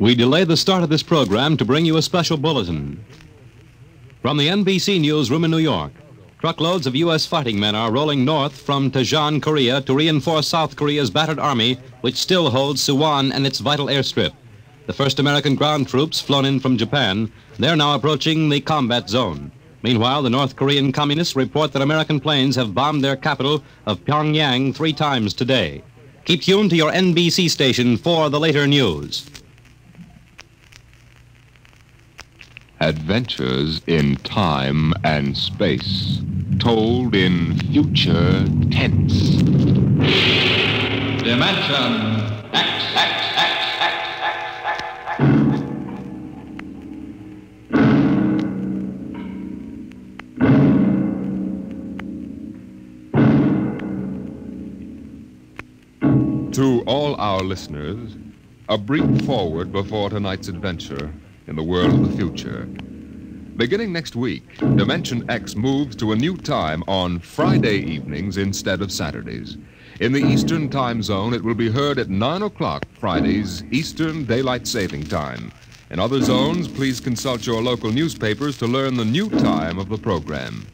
We delay the start of this program to bring you a special bulletin. From the NBC newsroom in New York, truckloads of U.S. fighting men are rolling north from Daejeon, Korea, to reinforce South Korea's battered army, which still holds Suwon and its vital airstrip. The first American ground troops flown in from Japan, they're now approaching the combat zone. Meanwhile, the North Korean communists report that American planes have bombed their capital of Pyongyang 3 times today. Keep tuned to your NBC station for the later news. Adventures in time and space, told in future tense. Dimension X. To all our listeners, a brief forward before tonight's adventure in the world of the future. Beginning next week, Dimension X moves to a new time on Friday evenings instead of Saturdays. In the Eastern Time Zone, it will be heard at 9 o'clock Fridays, Eastern Daylight Saving Time. In other zones, please consult your local newspapers to learn the new time of the program.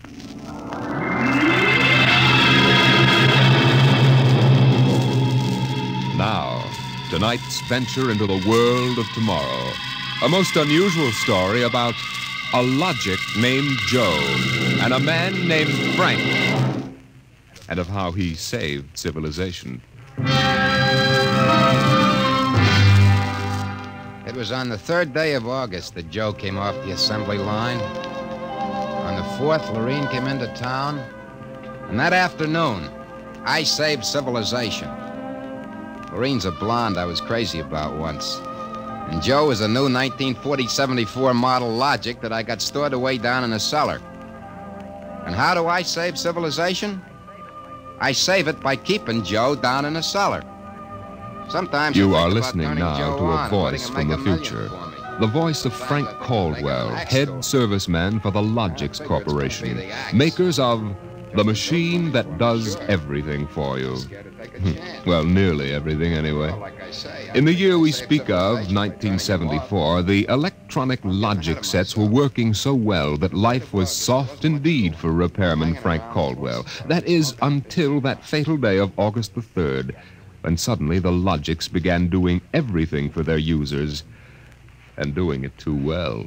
Now, tonight's venture into the world of tomorrow. A most unusual story about a logic named Joe and a man named Frank, and of how he saved civilization. It was on the 3rd day of August that Joe came off the assembly line. On the 4th, Lorene came into town. And that afternoon, I saved civilization. Lorene's a blonde I was crazy about once. And Joe is a new 1940-74 model Logic that I got stored away down in a cellar. And how do I save civilization? I save it by keeping Joe down in a cellar. Sometimes you are listening now to a voice from the future. The voice of Frank Caldwell, head serviceman for the Logix Corporation, makers of the machine that does everything for you. Well, nearly everything anyway. In the year we speak of, 1974, the electronic Logic sets were working so well that life was soft indeed for repairman Frank Caldwell. That is, until that fatal day of August the 3rd, when suddenly the Logix began doing everything for their users, and doing it too well.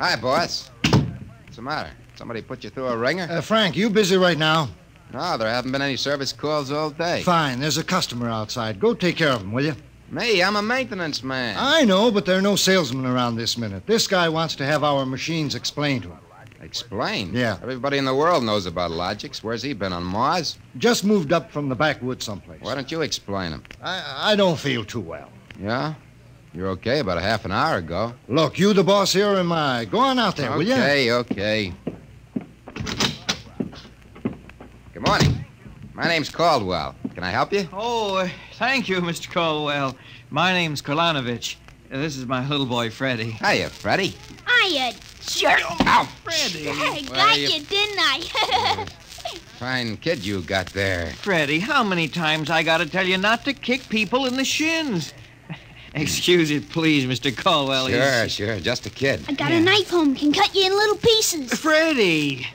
Hi, boss. What's the matter? Somebody put you through a ringer? Frank, you busy right now? No, there haven't been any service calls all day. Fine, there's a customer outside. Go take care of him, will you? Me, I'm a maintenance man. I know, but there are no salesmen around this minute. This guy wants to have our machines explained to him. Explained? Yeah. Everybody in the world knows about Logix. Where's he been, on Mars? Just moved up from the backwoods someplace. Why don't you explain him? I don't feel too well. Yeah? You're okay about a half an hour ago. Look, you the boss here or am I? Go on out there, will you? Okay. Good morning. My name's Caldwell. Can I help you? Oh, thank you, Mr. Caldwell. My name's Kolanovich. This is my little boy, Freddie. Hiya, Freddie. Hiya, jerk. Ow! Freddie. I got you, didn't I? Fine kid you got there. Freddie, how many times I gotta tell you not to kick people in the shins? Excuse it, please, Mr. Caldwell. Sure. Just a kid. I got a knife home. Can cut you in little pieces. Freddie,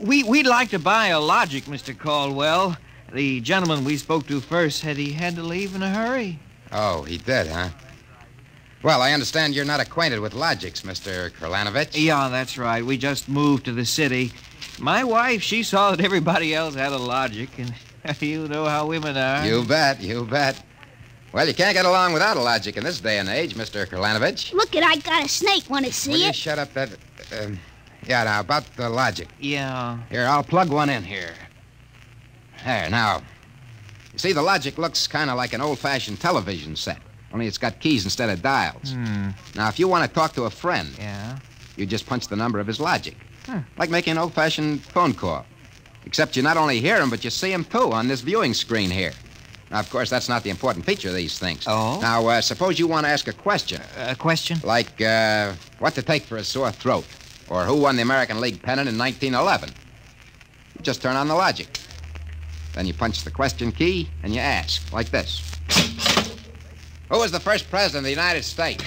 we'd like to buy a Logic, Mr. Caldwell. The gentleman we spoke to first said he had to leave in a hurry. Oh, he did, huh? Well, I understand you're not acquainted with Logix, Mr. Kolanovich. Yeah, that's right. We just moved to the city. My wife, she saw that everybody else had a Logic, and you know how women are. You bet. Well, you can't get along without a Logic in this day and age, Mr. Kolanovich. Look I got a snake. Want to see Will it? you shut up that... yeah, now, about the Logic. Yeah. Here, I'll plug one in here. There, now. You see, the Logic looks kind of like an old-fashioned television set, only it's got keys instead of dials. Now, if you want to talk to a friend, Yeah? you just punch the number of his Logic. Like making an old-fashioned phone call. Except you not only hear him, but you see him, too, on this viewing screen here. Now, of course, that's not the important feature of these things. Oh? Now, suppose you want to ask a question. A question? Like, what to take for a sore throat? Or who won the American League pennant in 1911? You just turn on the Logic. Then you punch the question key, and you ask, like this. Who was the first president of the United States?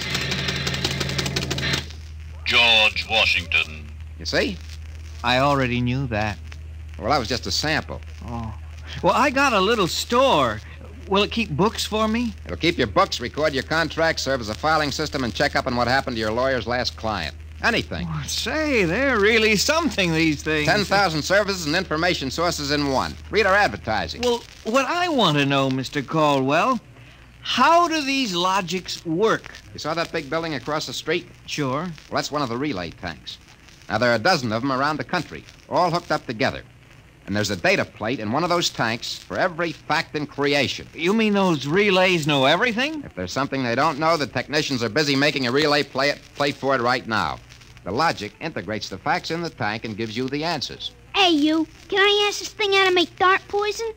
George Washington. You see? I already knew that. Well, that was just a sample. Oh. Well, I got a little store. Will it keep books for me? It'll keep your books, record your contracts, serve as a filing system, and check up on what happened to your lawyer's last client. Anything. Oh, say, they're really something, these things. 10,000 services and information sources in one. Read our advertising. Well, what I want to know, Mr. Caldwell, how do these logics work? You saw that big building across the street? Sure. Well, that's one of the relay tanks. Now, there are a dozen of them around the country, all hooked up together. And there's a data plate in one of those tanks for every fact in creation. You mean those relays know everything? If there's something they don't know, the technicians are busy making a relay plate for it right now. The logic integrates the facts in the tank and gives you the answers. Hey, you. Can I ask this thing how to make dart poison?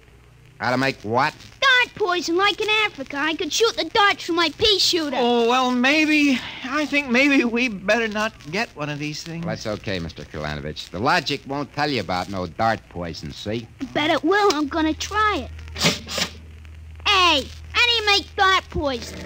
How to make what? Dart poison, like in Africa. I could shoot the darts from my pea shooter. Oh, well, I think maybe we better not get one of these things. Well, that's okay, Mr. Kalanovich. The logic won't tell you about no dart poison, see? Bet it will. I'm gonna try it. Hey, how do you make dart poison?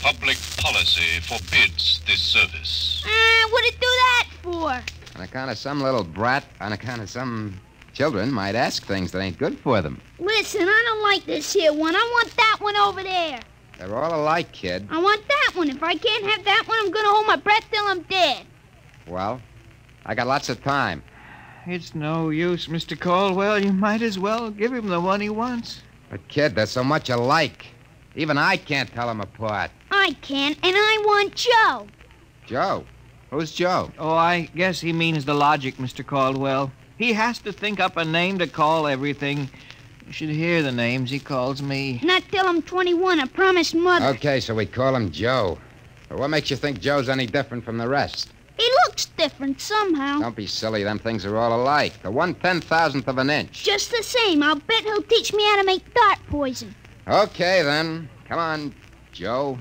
Public policy forbids this service. What'd it do that for? On account of some little brat, on account of some children might ask things that ain't good for them. Listen, I don't like this here one. I want that one over there. They're all alike, kid. I want that one. If I can't have that one, I'm gonna hold my breath till I'm dead. Well, I got lots of time. It's no use, Mr. Caldwell. You might as well give him the one he wants. But, kid, they're so much alike. Even I can't tell them apart. I can, and I want Joe. Joe? Who's Joe? Oh, I guess he means the logic, Mr. Caldwell. He has to think up a name to call everything. You should hear the names he calls me. Not till I'm 21, I promised Mother. Okay, so we call him Joe. But what makes you think Joe's any different from the rest? He looks different somehow. Don't be silly. Them things are all alike. The 1/10,000th of an inch. Just the same, I'll bet he'll teach me how to make dart poison. Okay, then. Come on, Joe.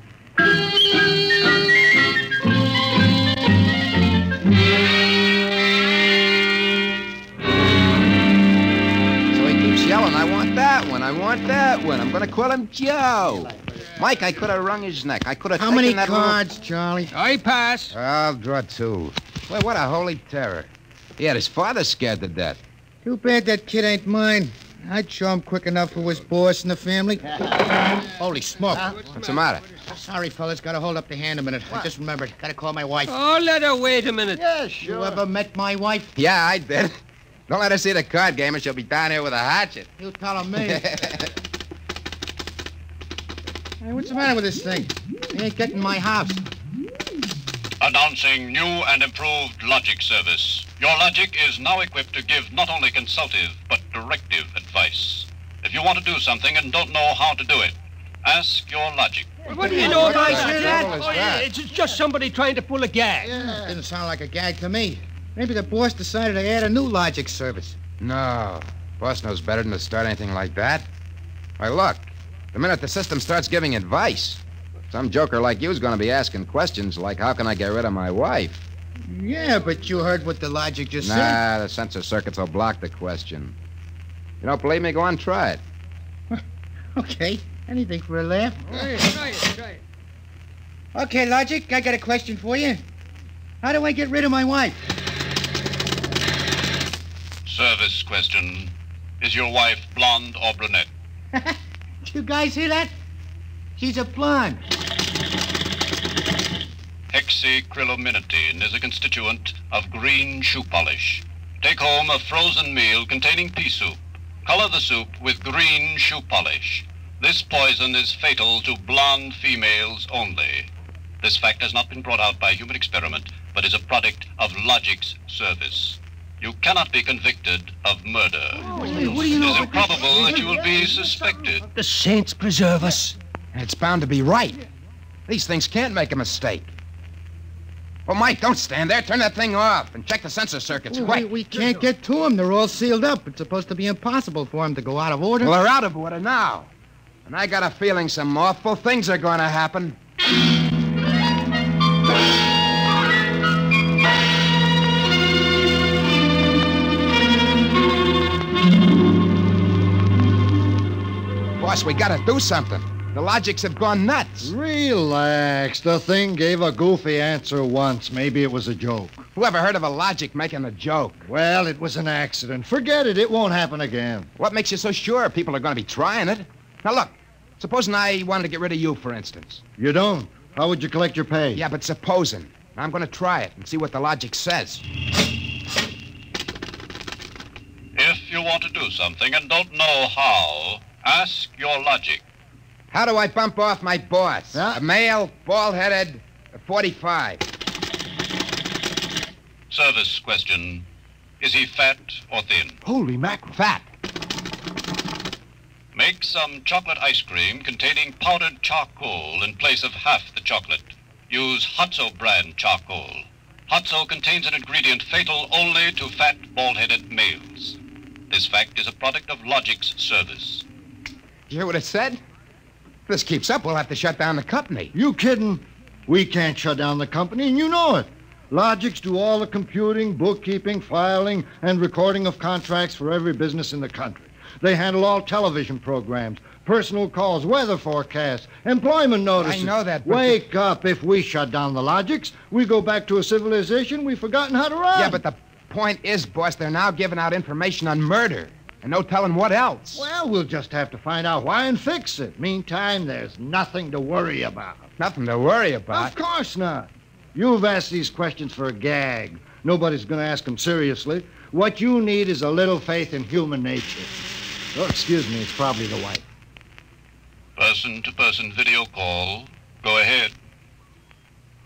Yelling, I want that one, I want that one. I'm going to call him Joe. Mike, I could have wrung his neck. I could have How taken many that cards, Charlie? I pass. I'll draw two. Well, what a holy terror. He had his father scared to death. Too bad that kid ain't mine. I'd show him quick enough who was boss in the family. Holy smoke. What's the matter? Sorry, fellas. Gotta hold up the hand a minute. I just remembered. Gotta call my wife. Oh, let her wait a minute. Yeah, sure. You ever met my wife? Yeah, I did. Don't let her see the card game or she'll be down here with a hatchet. You tell me. Hey, what's the matter with this thing? He ain't getting my house. Announcing new and improved logic service. Your logic is now equipped to give not only consultative, but directive advice. If you want to do something and don't know how to do it, ask your logic. What do you know about What the that? hell is Oh, that? it's just somebody trying to pull a gag. Yeah, didn't sound like a gag to me. Maybe the boss decided to add a new logic service. No. Boss knows better than to start anything like that. Why, look. The minute the system starts giving advice, some joker like you's going to be asking questions like, how can I get rid of my wife? Yeah, but you heard what the logic just said. Nah, the sensor circuits will block the question. You don't believe me? Go on, try it. Okay, anything for a laugh. Try it. Okay, Logic, I got a question for you. How do I get rid of my wife? Service question. Is your wife blonde or brunette? Did you guys hear that? She's a blonde. Hexacrylaminotin is a constituent of green shoe polish. Take home a frozen meal containing pea soup. Color the soup with green shoe polish. This poison is fatal to blonde females only. This fact has not been brought out by human experiment, but is a product of logic's service. You cannot be convicted of murder. What do you It know? is improbable that you will be suspected. The saints preserve us. It's bound to be right. These things can't make a mistake. Well, Mike, don't stand there. Turn that thing off and check the sensor circuits. Quick. We can't get to them. They're all sealed up. It's supposed to be impossible for them to go out of order. Well, they're out of order now. And I got a feeling some awful things are going to happen. Boss, we got to do something. The logics have gone nuts. Relax. The thing gave a goofy answer once. Maybe it was a joke. Whoever heard of a logic making a joke? Well, it was an accident. Forget it. It won't happen again. What makes you so sure people are going to be trying it? Now, look. Supposing I wanted to get rid of you, for instance. You don't. How would you collect your pay? Yeah, but supposing. I'm going to try it and see what the logic says. If you want to do something and don't know how, ask your logic. How do I bump off my boss? Huh? A male, bald-headed, 45. Service question. Is he fat or thin? Holy mackerel. Fat. Make some chocolate ice cream containing powdered charcoal in place of half the chocolate. Use Hotzo brand charcoal. Hotzo contains an ingredient fatal only to fat, bald-headed males. This fact is a product of Logic's service. You hear what it said? If this keeps up, we'll have to shut down the company. You kidding? We can't shut down the company, and you know it. Logics do all the computing, bookkeeping, filing, and recording of contracts for every business in the country. They handle all television programs, personal calls, weather forecasts, employment notices. I know that, but... Wake up. If we shut down the Logics, we go back to a civilization we've forgotten how to run. Yeah, but the point is, boss, they're now giving out information on murder. And no telling what else. Well, we'll just have to find out why and fix it. Meantime, there's nothing to worry about. Nothing to worry about. Of course not. You've asked these questions for a gag. Nobody's going to ask them seriously. What you need is a little faith in human nature. Oh, excuse me, it's probably the wife. Person-to-person video call. Go ahead.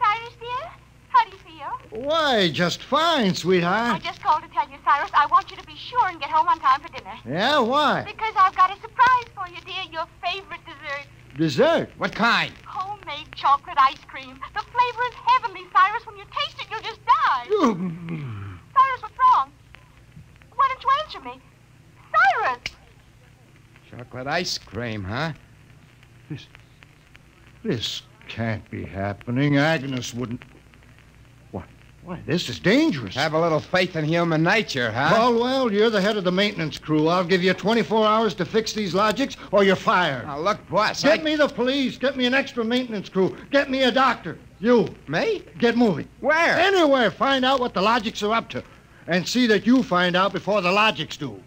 Cyrus, dear, how do you feel? Why, just fine, I sweetheart. just called to tell you, Cyrus, I want you to be sure and get home on time for dinner. Yeah, why? Because I've got a surprise for you, dear. Your favorite dessert. Dessert? What kind? Homemade chocolate ice cream. The flavor is heavenly, Cyrus. When you taste it, you'll just die. Cyrus, what's wrong? Why don't you answer me? Cyrus! Chocolate ice cream, huh? This can't be happening. Agnes wouldn't... Why, this is dangerous. Have a little faith in human nature, huh? Caldwell, you're the head of the maintenance crew. I'll give you 24 hours to fix these Logics, or you're fired. Now, look, boss, Get me the police. Get me an extra maintenance crew. Get me a doctor. You. Me? Get moving. Where? Anywhere. Find out what the Logics are up to. And see that you find out before the Logics do.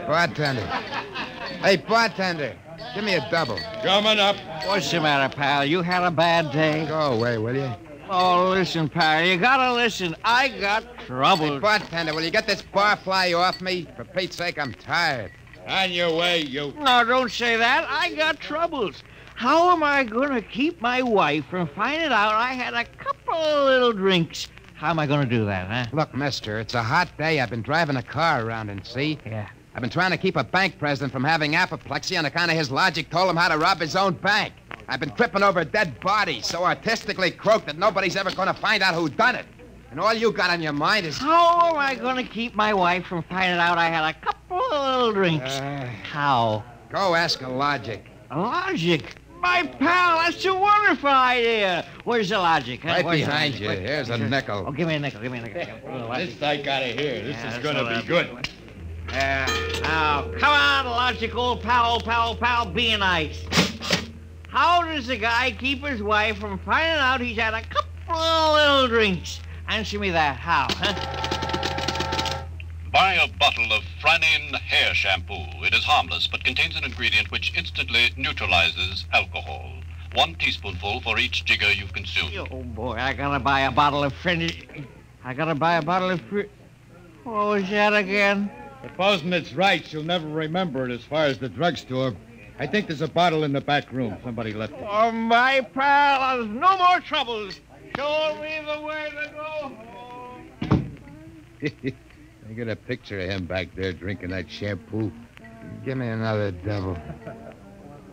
Bartender. Hey, bartender, give me a double. Coming up. What's the matter, pal? You had a bad day? Go away, will you? Oh, listen, pal. You gotta listen. I got trouble. Hey, bartender, will you get this barfly off me? For Pete's sake, I'm tired. On your way, you. No, don't say that. I got troubles. How am I gonna keep my wife from finding out I had a couple of little drinks? How am I gonna do that, huh? Look, mister, it's a hot day. I've been driving a car around and see. Yeah. I've been trying to keep a bank president from having apoplexy on account of his logic told him how to rob his own bank. I've been tripping over dead bodies so artistically croaked that nobody's ever going to find out who done it. And all you got on your mind is... How am I gonna keep my wife from finding out I had a couple of little drinks? How? Go ask a logic. Logic? My pal, that's a wonderful idea. Where's the logic? Huh? Right Where's the behind logic? you. Wait, Here's a nickel. Oh, give me a nickel. Give me a nickel. This I gotta hear. This is that's gonna all be good. Now, come on, logic, old pal, be nice. How does a guy keep his wife from finding out he's had a couple of little drinks? Answer me that. How, huh? Buy a bottle of Franin hair shampoo. It is harmless, but contains an ingredient which instantly neutralizes alcohol. 1 teaspoonful for each jigger you've consumed. Oh, boy, I gotta buy a bottle of What was that again? Supposing it's right, she'll never remember it as far as the drugstore. I think there's a bottle in the back room. Somebody left it. Oh, my pal, there's no more troubles. Show me the way to go home. I got a picture of him back there drinking that shampoo. Give me another double.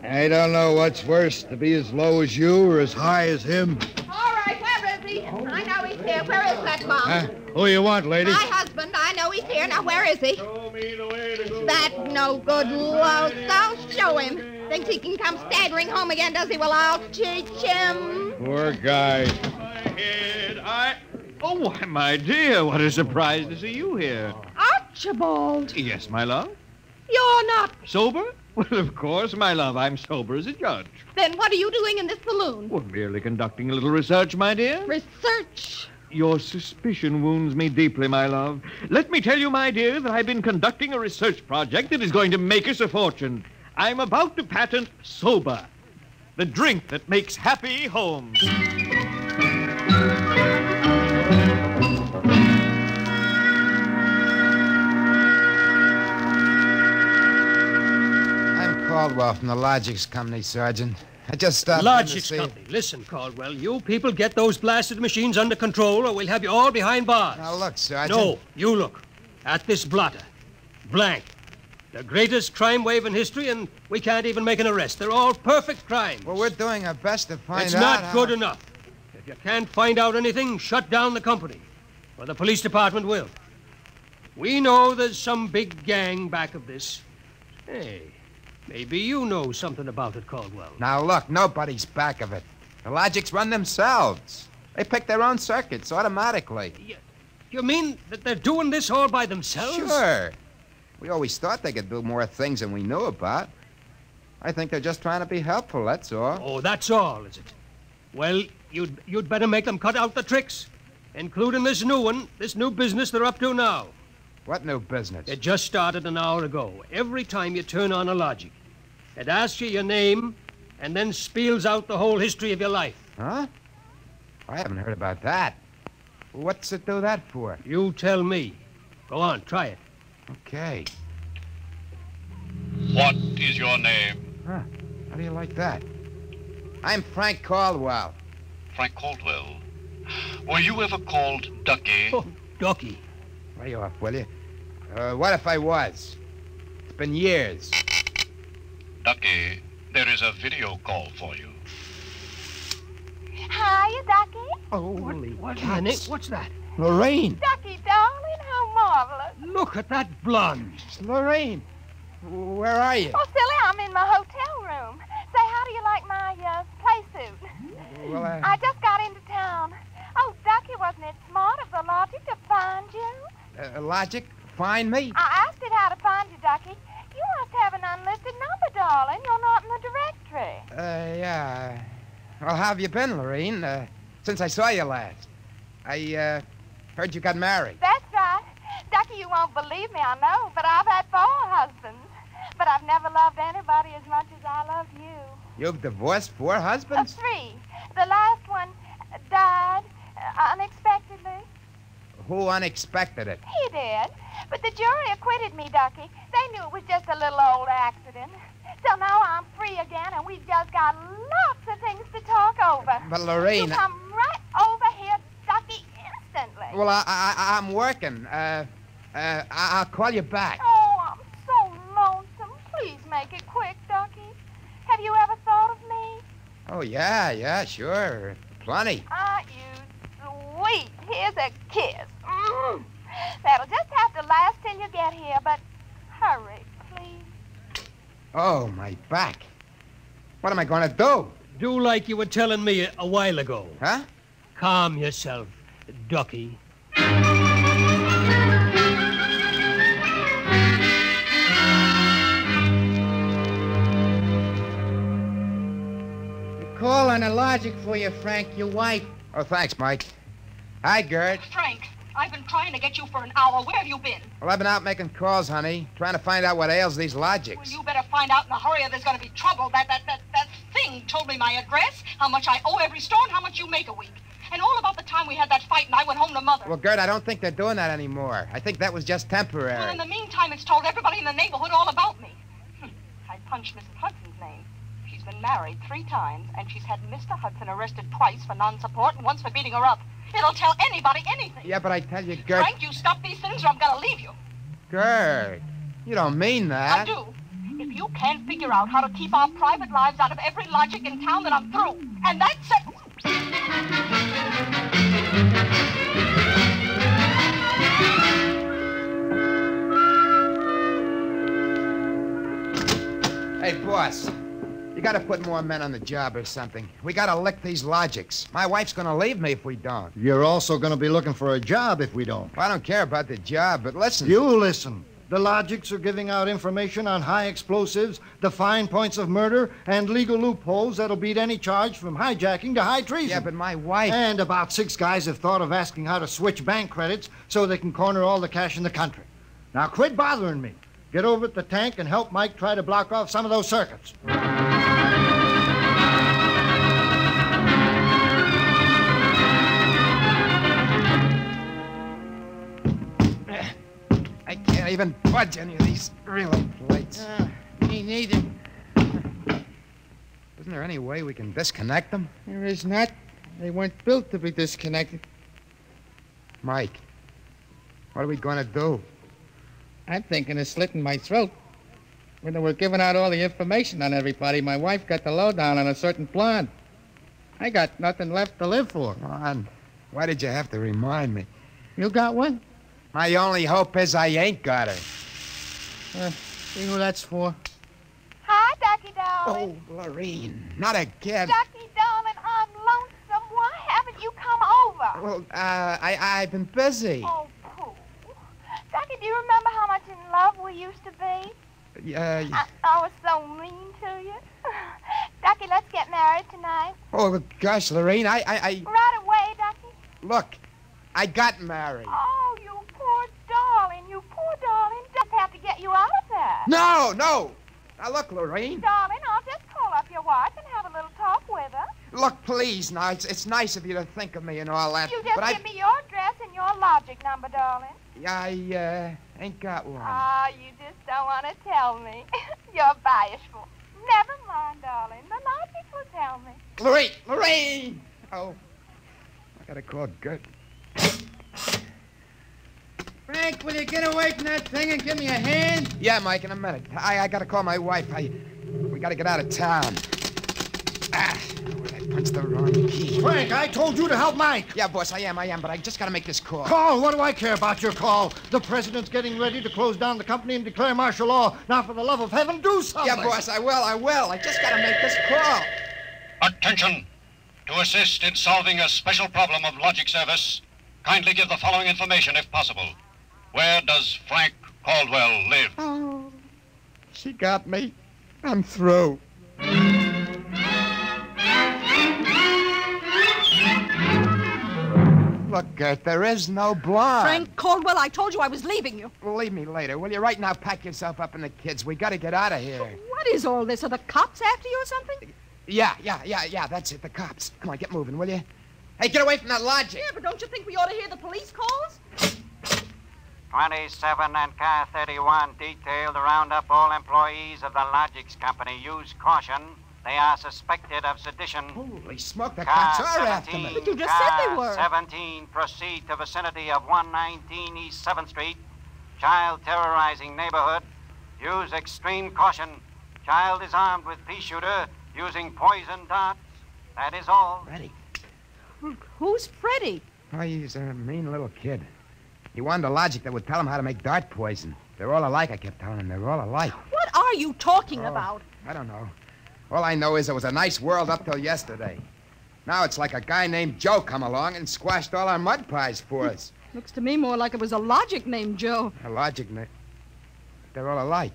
I don't know what's worse, to be as low as you or as high as him. All right, where is he? I know he's here. Where is that bum? Huh? Who you want, lady? My husband. I know he's here. Now, where is he? Show me the way to go. That no good low. Don't show him. Thinks he can come staggering home again, does he? Well, I'll teach him. Poor guy. ahead. Oh, why, my dear, what a surprise to see you here. Archibald, Yes, my love. you're not. Sober? Well, of course, my love. I'm sober as a judge. Then what are you doing in this saloon? Well, merely conducting a little research, my dear. Research. Your suspicion wounds me deeply, my love. Let me tell you, my dear, that I've been conducting a research project that is going to make us a fortune. I'm about to patent Soba, the drink that makes happy homes. I'm Caldwell from the Logics Company, Sergeant. I just stopped in to Logics see... Company. Listen, Caldwell, you people get those blasted machines under control or we'll have you all behind bars. Now, look, Sergeant. No, you look. At this blotter. Blank. The greatest crime wave in history, and we can't even make an arrest. They're all perfect crimes. Well, we're doing our best to find out. It's not good enough. If you can't find out anything, shut down the company. Or the police department will. We know there's some big gang back of this. Hey, maybe you know something about it, Caldwell. Now, look, nobody's back of it. The Logics run themselves. They pick their own circuits automatically. You mean that they're doing this all by themselves? Sure. We always thought they could do more things than we knew about. I think they're just trying to be helpful, that's all. Oh, that's all, is it? Well, you'd better make them cut out the tricks, including this new one, this new business they're up to now. What new business? It just started an hour ago. Every time you turn on a Logic, it asks you your name and then spiels out the whole history of your life. Huh? I haven't heard about that. What's it do that for? You tell me. Go on, try it. Okay. What is your name? Huh. How do you like that? I'm Frank Caldwell. Frank Caldwell. Were you ever called Ducky? Oh, Ducky. Lay off, will you? What if I was? It's been years. Ducky, there is a video call for you. Hiya, Ducky. Holy cats. What's that? Lorraine. Ducky, darling, how marvelous. Look at that blonde. It's Lorraine. Where are you? Oh, silly, I'm in my hotel room. Say, how do you like my play suit? Well, I just got into town. Oh, Ducky, wasn't it smart of the Logic to find you? Logic? Find me? I asked it how to find you, Ducky. You must have an unlisted number, darling. You're not in the directory. Yeah. Well, how have you been, Lorraine? Since I saw you last. I heard you got married. That's right. Ducky, you won't believe me, I know, but I've had 4 husbands. But I've never loved anybody as much as I love you. You've divorced 4 husbands? 3. The last one died unexpectedly. Who unexpected it? He did. But the jury acquitted me, Ducky. They knew it was just a little old accident. So now I'm free again, and we've just got lots of things to talk over. But, Lorraine... You come right over here, Ducky, instantly. Well, I'm working. I'll call you back. Oh, I'm so lonesome. Please make it quick, Ducky. Have you ever thought of me? Oh, yeah, sure. Plenty. Ah, you sweet. Here's a kiss. Mm. That'll just have to last till you get here, but hurry, please. Oh, my back. What am I going to do? Do like you were telling me a while ago. Huh? Calm yourself, Ducky. Call on a Logic for you, Frank, your wife. Oh, thanks, Mike. Hi, Gert. Frank, I've been trying to get you for an hour. Where have you been? Well, I've been out making calls, honey, trying to find out what ails these Logics. Well, you better find out in a hurry or there's going to be trouble. That thing told me my address, how much I owe every store, and how much you make a week. And all about the time we had that fight and I went home to Mother. Well, Gert, I don't think they're doing that anymore. I think that was just temporary. Well, in the meantime, it's told everybody in the neighborhood all about me. I punched Mrs. Hudson's name. She's been married 3 times, and she's had Mr. Hudson arrested twice for non-support and once for beating her up. It'll tell anybody anything. Yeah, but I tell you, Gert... Frank, you stop these things or I'm going to leave you. Gert, you don't mean that. I do. If you can't figure out how to keep our private lives out of every Logic in town, then I'm through. And that's it. Hey, boss, you gotta put more men on the job or something. We gotta lick these logics. My wife's gonna leave me if we don't. You're also going to be looking for a job if we don't. Well, I don't care about the job, but listen. You listen. The logics are giving out information on high explosives, the fine points of murder, and legal loopholes that'll beat any charge from hijacking to high treason. Yeah, but my wife... And about 6 guys have thought of asking how to switch bank credits so they can corner all the cash in the country. Now quit bothering me. Get over at the tank and help Mike try to block off some of those circuits. I can't even budge any of these relay plates. Me neither. Isn't there any way we can disconnect them? There is not. They weren't built to be disconnected. Mike, what are we going to do? I'm thinking of slitting my throat. When they were giving out all the information on everybody, my wife got the lowdown on a certain blonde. I got nothing left to live for. Blonde? Why did you have to remind me? You got one? My only hope is I ain't got her. See who that's for? Hi, Ducky, darling. Oh, Lorene, not again. Ducky, darling, I'm lonesome. Why haven't you come over? Well, I've been busy. Oh, Pooh. Ducky, do you remember how much in love we used to be? I was so mean to you. Ducky, let's get married tonight. Oh, gosh, Lorene, I... Right away, Ducky. Look, I got married. Oh, you poor darling. You poor darling. Just have to get you out of that. No. Now, look, Lorene. Darling, I'll just call up your wife and have a little talk with her. Look, please, now, it's nice of you to think of me and all that. You just give me your address and your logic number, darling. I ain't got one. You just don't want to tell me. You're bashful. Never mind, darling. The logic will tell me. Lorene! Oh, I gotta call Gert. Frank, will you get away from that thing and give me a hand? Yeah, Mike, in a minute. I gotta call my wife. We gotta get out of town. I punched the wrong key. Frank, I told you to help Mike. Yeah, boss, I am, but I just gotta make this call. Call? What do I care about your call? The president's getting ready to close down the company and declare martial law. Now, for the love of heaven, do something. Yeah, boss, I will. I just gotta make this call. Attention! To assist in solving a special problem of logic service, kindly give the following information if possible. Where does Frank Caldwell live? Oh, she got me. I'm through. Look, Gert, there is no blonde. Frank Caldwell, I told you I was leaving you. Well, leave me later, will you? Right now, pack yourself up and the kids. We gotta get out of here. What is all this? Are the cops after you or something? Yeah, that's it, the cops. Come on, get moving, will you? Hey, get away from that logic. Yeah, but don't you think we ought to hear the police calls? 27 and car 31 detailed to round up all employees of the Logics Company. Use caution. They are suspected of sedition. Holy smoke, the car cops are 17, after me. But you just said they were. 17, proceed to vicinity of 119 East 7th Street. Child terrorizing neighborhood. Use extreme caution. Child is armed with pea shooter using poison darts. That is all. Ready. Who's Freddie? Oh, he's a mean little kid. He wanted a logic that would tell him how to make dart poison. They're all alike, I kept telling him. They're all alike. What are you talking about? I don't know. All I know is it was a nice world up till yesterday. Now it's like a guy named Joe come along and squashed all our mud pies for us. Looks to me more like it was a logic named Joe. A logic name? They're all alike.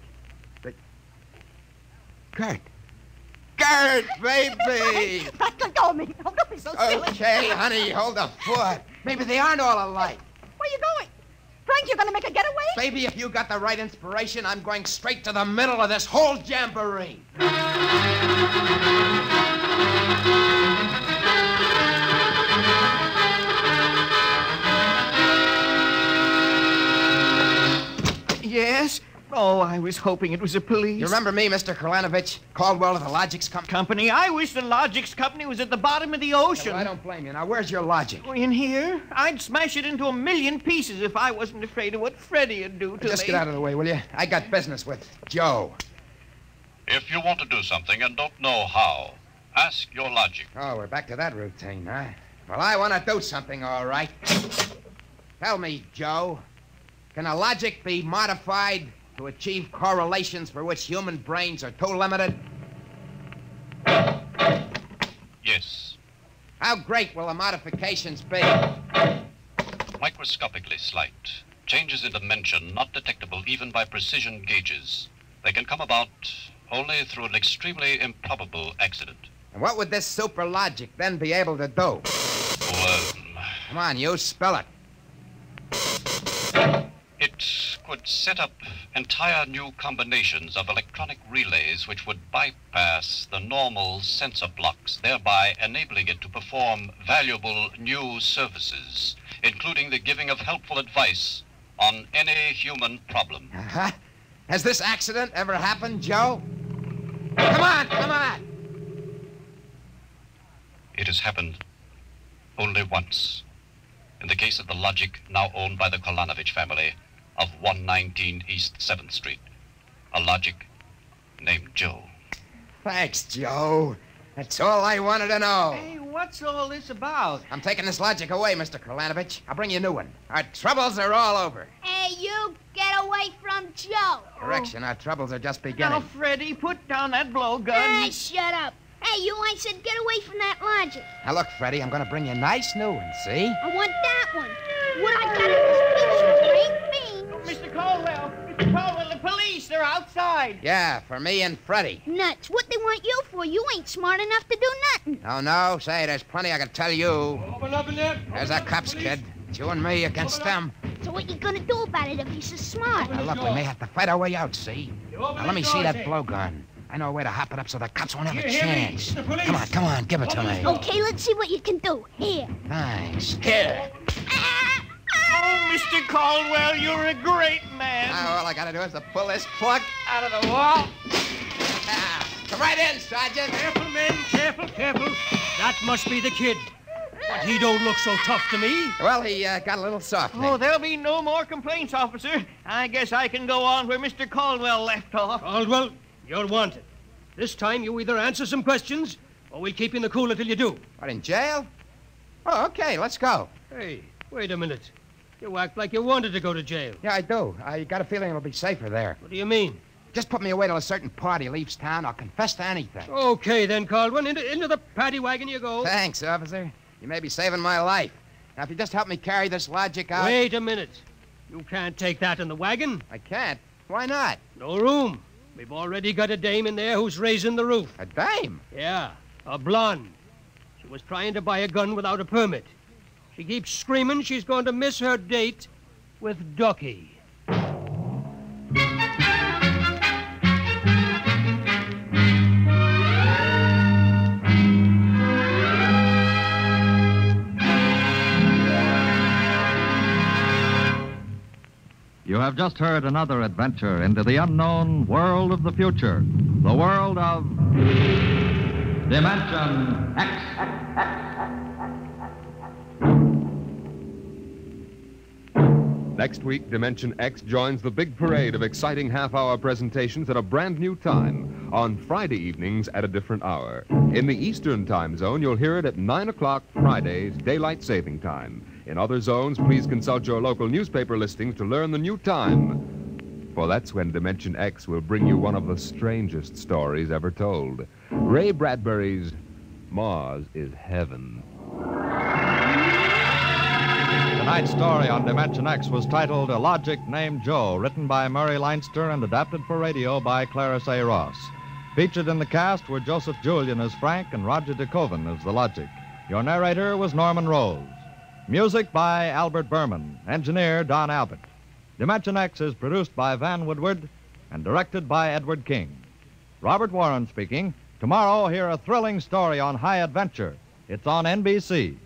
Gert, baby! Let go of me. Oh, don't be so silly. Okay, honey, hold the fort. Maybe they aren't all alike. Where are you going? Frank, you're going to make a getaway? Baby, if you got the right inspiration, I'm going straight to the middle of this whole jamboree. Yes? Oh, I was hoping it was the police. You remember me, Mr. Kralanovich? Caldwell of the Logics Company? I wish the Logics Company was at the bottom of the ocean. Well, I don't blame you. Now, where's your logic? In here? I'd smash it into a million pieces if I wasn't afraid of what Freddie'd do to me. Just get out of the way, will you? I got business with Joe. If you want to do something and don't know how, ask your logic. Oh, we're back to that routine, huh? Well, I want to do something, all right. Tell me, Joe, can a logic be modified to achieve correlations for which human brains are too limited? how great will the modifications be? Microscopically slight. Changes in dimension not detectable even by precision gauges. They can come about only through an extremely improbable accident. And what would this super logic then be able to do? Come on, you spell it. It could set up entire new combinations of electronic relays which would bypass the normal sensor blocks, thereby enabling it to perform valuable new services, including the giving of helpful advice on any human problem. Uh-huh. Has this accident ever happened, Joe? Come on, come on! It has happened only once. In the case of the logic now owned by the Kolanovich family of 119 East 7th Street. A logic named Joe. Thanks, Joe. That's all I wanted to know. Hey, what's all this about? I'm taking this logic away, Mr. Kolanovich. I'll bring you a new one. Our troubles are all over. Hey, you, get away from Joe. Correction, our troubles are just beginning. Now, Freddie, put down that blowgun. Hey, shut up. Hey, you, I said get away from that logic. Now, look, Freddie, I'm going to bring you a nice new one, see? I want that one. What I got in this picture ain't beans. Mr. Caldwell, the police, they're outside. Yeah, for me and Freddie. Nuts. What they want you for? You ain't smart enough to do nothing. No. Say, there's plenty I can tell you. Open up in there. There's our cops, kid. It's you and me against them. So what you gonna do about it if he's so smart? Now, look, we may have to fight our way out, see? Now, let me see that blowgun. I know a way to hop it up so the cops won't have a chance. Come on, give it to me. Okay, let's see what you can do. Here. Thanks. Here. Oh, Mr. Caldwell, you're a great man. Now, all I gotta do is to pull this plug Out of the wall. Come right in, Sergeant. Careful, men, careful. That must be the kid. But he don't look so tough to me. Well, he got a little soft. Oh, there'll be no more complaints, officer. I guess I can go on where Mr. Caldwell left off. Caldwell, you're wanted. This time you either answer some questions, or we'll keep you in the cooler till you do. What, in jail? Oh, okay, let's go. Hey, wait a minute. You act like you wanted to go to jail. Yeah, I do. I got a feeling it'll be safer there. What do you mean? Just put me away till a certain party leaves town. I'll confess to anything. Okay, then, Caldwell. Into the paddy wagon you go. Thanks, officer. You may be saving my life. Now, if you just help me carry this logic out... Wait a minute. You can't take that in the wagon. I can't? Why not? No room. We've already got a dame in there who's raising the roof. A dame? Yeah, a blonde. She was trying to buy a gun without a permit. She keeps screaming she's going to miss her date with Ducky. You have just heard another adventure into the unknown world of the future, the world of Dimension X. Next week, Dimension X joins the big parade of exciting half-hour presentations at a brand new time on Friday evenings at a different hour. In the Eastern Time Zone, you'll hear it at 9 o'clock Fridays, Daylight Saving Time. In other zones, please consult your local newspaper listings to learn the new time. For that's when Dimension X will bring you one of the strangest stories ever told. Ray Bradbury's Mars is Heaven. Tonight's story on Dimension X was titled A Logic Named Joe, written by Murray Leinster and adapted for radio by Clarence A. Ross. Featured in the cast were Joseph Julian as Frank and Roger DeKoven as the Logic. Your narrator was Norman Rose. Music by Albert Berman. Engineer Don Albert. Dimension X is produced by Van Woodward and directed by Edward King. Robert Warren speaking. Tomorrow, hear a thrilling story on high adventure. It's on NBC.